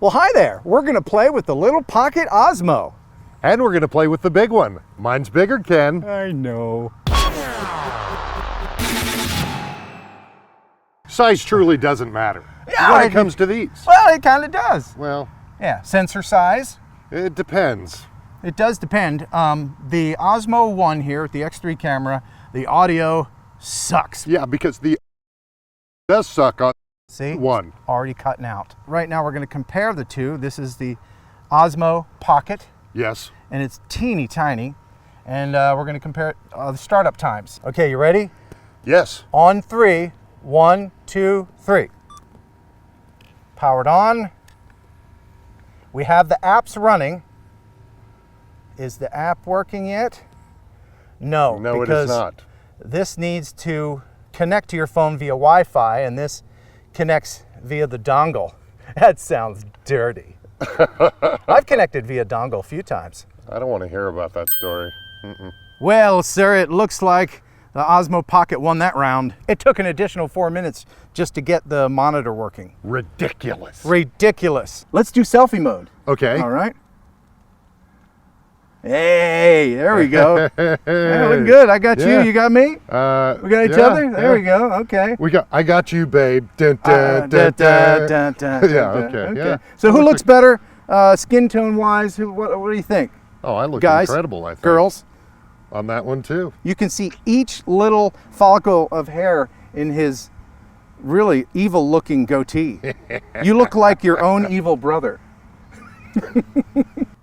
Well, hi there. We're going to play with the little pocket Osmo. And we're going to play with the big one. Mine's bigger, Ken. I know. Size truly doesn't matter Yeah, when it comes to these. Well, it kind of does. Well, Yeah, sensor size. it depends. It does depend. The Osmo One here with the X3 camera, the audio sucks. Yeah, because the does suck on See? one. Already cutting out. Right now we're going to compare the two. This is the Osmo Pocket, Yes. and it's teeny tiny. And we're going to compare the startup times. Okay, you ready? Yes. On three. 1, 2, 3. Powered on. We have the apps running. Is the app working yet? No, No, it because is not. this needs to connect to your phone via Wi-Fi, and this connects via the dongle. That sounds dirty. I've connected via dongle a few times. I don't want to hear about that story. Well, sir, it looks like the Osmo Pocket won that round. It took an additional 4 minutes just to get the monitor working. Ridiculous. Ridiculous. Let's do selfie mode. Okay. All right. Hey, there we go. Yeah, looking good. I got you. You got me. We got each other. There we go. Okay. I got you, babe. Dun, dun, dun, dun. Yeah. Okay. Yeah. So who looks better, skin tone wise? What do you think? Oh, I look Guys, incredible. I think. Girls, On that one too. you can see each little follicle of hair in his really evil-looking goatee. You look like your own evil brother.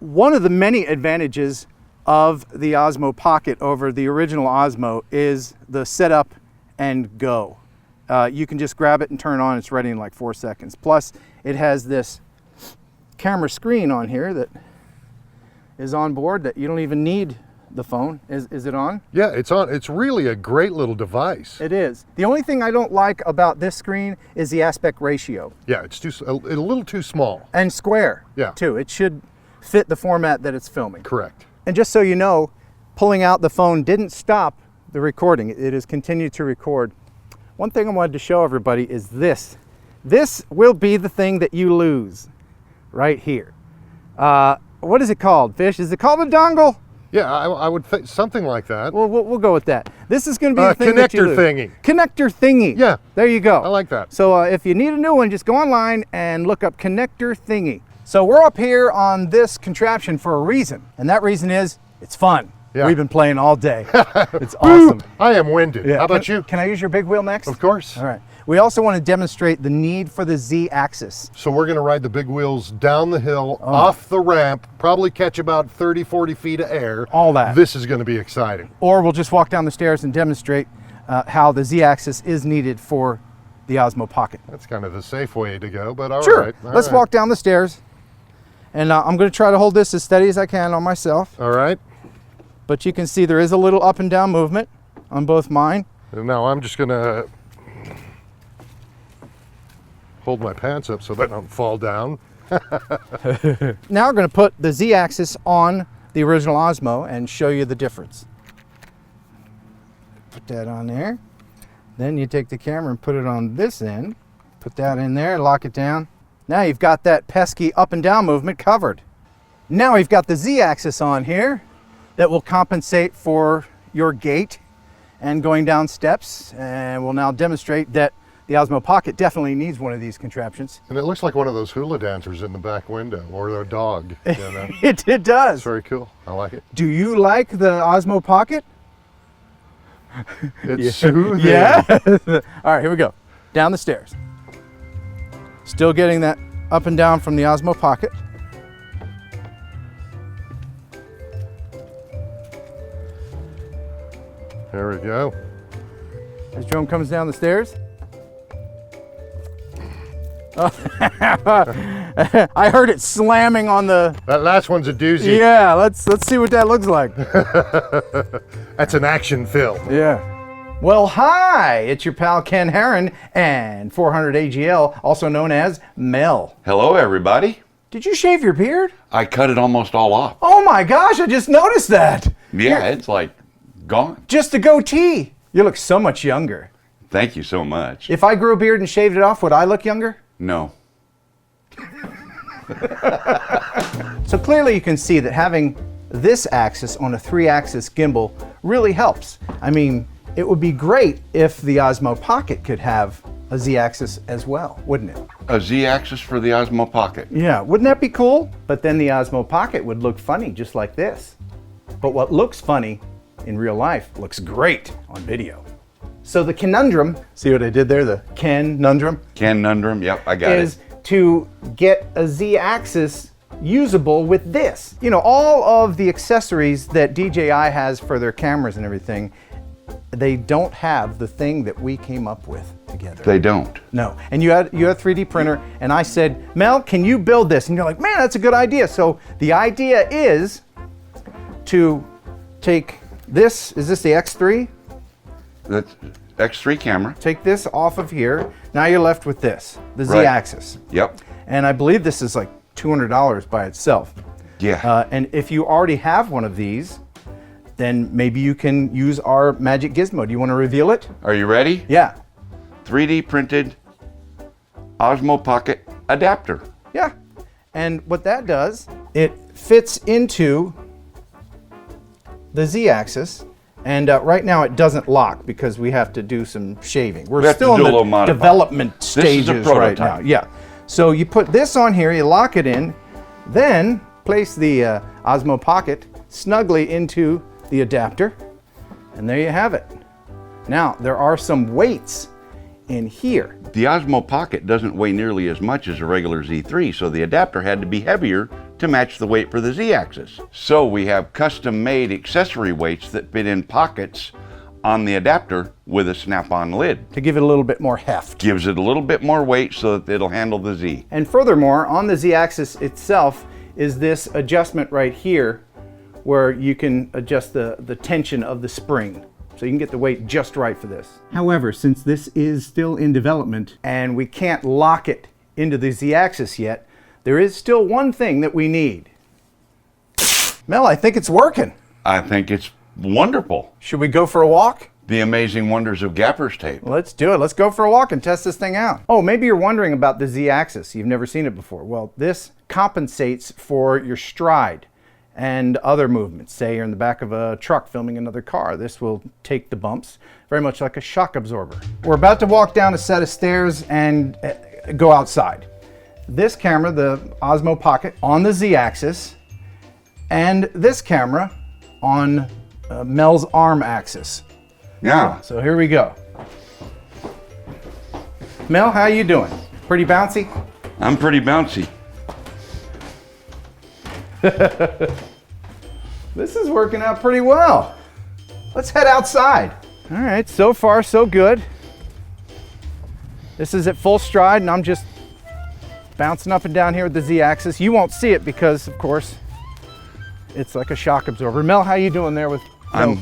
One of the many advantages of the Osmo Pocket over the original Osmo is the setup and go. You can just grab it and turn it on. It's ready in like 4 seconds. Plus, it has this camera screen on here that is on board that you don't even need the phone. Is it on? Yeah, it's on. It's really a great little device. It is. The only thing I don't like about this screen is the aspect ratio. Yeah, it's a little too small. And square, Yeah. too. It should fit the format that it's filming. Correct. And just so you know, pulling out the phone didn't stop the recording. It has continued to record. One thing I wanted to show everybody is this. This will be the thing that you lose right here. What is it called, Fish? Is it called a dongle? Yeah, I would think something like that. Well, we'll go with that. This is going to be the thing that you Connector lose. thingy. Connector thingy. Yeah. There you go. I like that. So if you need a new one, just go online and look up connector thingy. So we're up here on this contraption for a reason. And that reason is it's fun. Yeah. We've been playing all day. It's awesome. I am winded. Yeah. How about you? Can I use your big wheel next? Of course. All right. We also want to demonstrate the need for the Z-axis. So we're going to ride the big wheels down the hill, off the ramp, probably catch about 30, 40 feet of air. All that. This is going to be exciting. Or we'll just walk down the stairs and demonstrate how the Z-axis is needed for the Osmo Pocket. That's kind of the safe way to go, but all Sure. right. All Let's right. walk down the stairs. And I'm going to try to hold this as steady as I can on myself. All right. But you can see there is a little up and down movement on both mine. And now I'm just going to hold my pants up so that I don't fall down. Now we're going to put the Z-axis on the original Osmo and show you the difference. Put that on there. Then you take the camera and put it on this end. Put that in there, lock it down. Now you've got that pesky up and down movement covered. Now we've got the Z-axis on here that will compensate for your gait and going down steps. And we'll now demonstrate that the Osmo Pocket definitely needs one of these contraptions. And it looks like one of those hula dancers in the back window, or a dog. You know? It does. It's very cool. I like it. Do you like the Osmo Pocket? It's soothing. Yeah. All right, here we go. Down the stairs. Still getting that up and down from the Osmo Pocket. There we go. As Jerome comes down the stairs. I heard it slamming on the. That last one's a doozy. Yeah, let's see what that looks like. That's an action film. Yeah. Well, hi, it's your pal Ken Heron and 400 AGL, also known as Mel. Hello, everybody. Did you shave your beard? I cut it almost all off. Oh my gosh, I just noticed that. Yeah, it's like gone. Just a goatee. You look so much younger. Thank you so much. If I grew a beard and shaved it off, would I look younger? No. So clearly you can see that having this axis on a 3-axis gimbal really helps. I mean, it would be great if the Osmo Pocket could have a Z-axis as well, wouldn't it? A Z-axis for the Osmo Pocket. Yeah, wouldn't that be cool? But then the Osmo Pocket would look funny just like this. But what looks funny in real life looks great on video. So the conundrum, see what I did there, the conundrum? Conundrum, yep, I got Is it. to get a Z-axis usable with this. You know, all of the accessories that DJI has for their cameras and everything, they don't have the thing that we came up with together. They don't. No, and you had a 3D printer, and I said, Mel, can you build this? And you're like, man, that's a good idea. So the idea is to take this, is this the X3? That's X3 camera. Take this off of here. Now you're left with this, the Right. Z-axis. Yep. And I believe this is like $200 by itself. Yeah. And if you already have one of these, then maybe you can use our magic gizmo. Do you want to reveal it? Are you ready? Yeah. 3D printed Osmo Pocket adapter. Yeah. And what that does, it fits into the Z-axis. And right now it doesn't lock because we have to do some shaving. We're We have still to do a in little the modifying. development This is a stages right now. prototype. Yeah. So you put this on here, you lock it in, then place the Osmo Pocket snugly into the adapter, and there you have it. Now, there are some weights in here. The Osmo Pocket doesn't weigh nearly as much as a regular Z3, so the adapter had to be heavier to match the weight for the Z-axis. So we have custom-made accessory weights that fit in pockets on the adapter with a snap-on lid. To give it a little bit more heft. Gives it a little bit more weight so that it'll handle the Z. And furthermore, on the Z-axis itself is this adjustment right here where you can adjust the tension of the spring. So you can get the weight just right for this. However, since this is still in development and we can't lock it into the Z-axis yet, there is still one thing that we need. Mel, I think it's working. I think it's wonderful. Should we go for a walk? The amazing wonders of gaffer's tape. Let's do it. Let's go for a walk and test this thing out. Oh, maybe you're wondering about the Z-axis. You've never seen it before. Well, this compensates for your stride and other movements. Say you're in the back of a truck filming another car. This will take the bumps, very much like a shock absorber. We're about to walk down a set of stairs and go outside. This camera, the Osmo Pocket, on the Z-axis, and this camera on Mel's arm axis. Yeah. So here we go. Mel, how you doing? Pretty bouncy? I'm pretty bouncy. This is working out pretty well. Let's head outside. All right, so far so good. This is at full stride and I'm just bouncing up and down here with the Z-axis. You won't see it because, of course, it's like a shock absorber. Mel, how you doing there with... I'm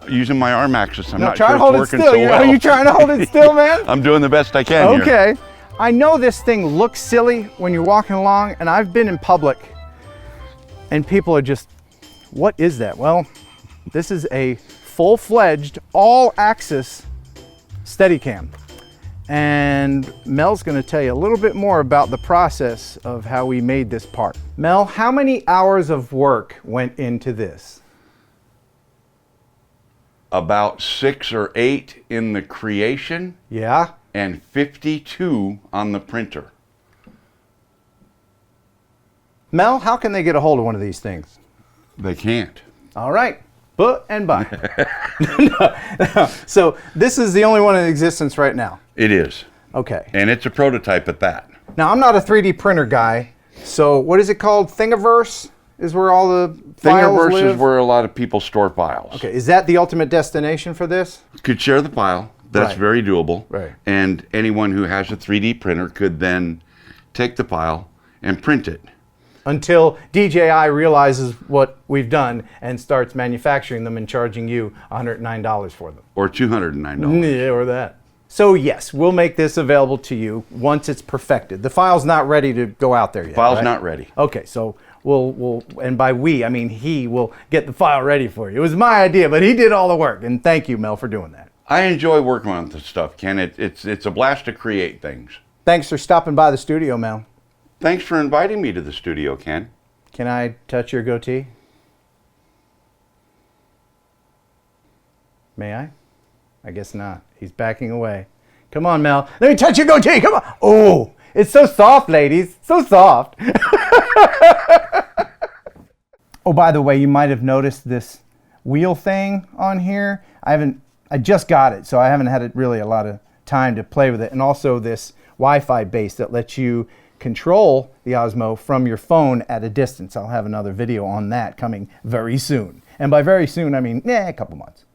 using my arm axis. I'm No, not try sure to hold it's it working still. so well. Are you trying to hold it still, man? I'm doing the best I can here. Okay. I know this thing looks silly when you're walking along, and I've been in public, and people are just, what is that? Well, this is a full-fledged, all-axis steadicam. And Mel's gonna tell you a little bit more about the process of how we made this part. Mel, how many hours of work went into this? About 6 or 8 in the creation Yeah? and 52 on the printer. Mel, how can they get a hold of one of these things? They can't. All right, but and bye. So this is the only one in existence right now. It is. Okay. And it's a prototype at that. Now I'm not a 3D printer guy, so what is it called? Thingiverse is where all the files Thingiverse live? is where a lot of people store files. Okay, is that the ultimate destination for this? Could share the file. That's Right. very doable. Right. And anyone who has a 3D printer could then take the file and print it. Until DJI realizes what we've done and starts manufacturing them and charging you $109 for them. Or $209. Yeah, or that. So yes, we'll make this available to you once it's perfected. The file's not ready to go out there yet. File's right? not ready. Okay, so we'll, and by we, I mean he will get the file ready for you. It was my idea, but he did all the work, and thank you, Mel, for doing that. I enjoy working on this stuff, Ken. It's a blast to create things. Thanks for stopping by the studio, Mel. Thanks for inviting me to the studio, Ken. Can I touch your goatee? May I? I guess not. He's backing away. Come on, Mel. Let me touch your goatee. Come on. Oh, it's so soft, ladies. So soft. Oh, by the way, you might have noticed this wheel thing on here. I just got it, so I haven't had really a lot of time to play with it. And also this Wi-Fi base that lets you control the Osmo from your phone at a distance. I'll have another video on that coming very soon. And by very soon, I mean, a couple months.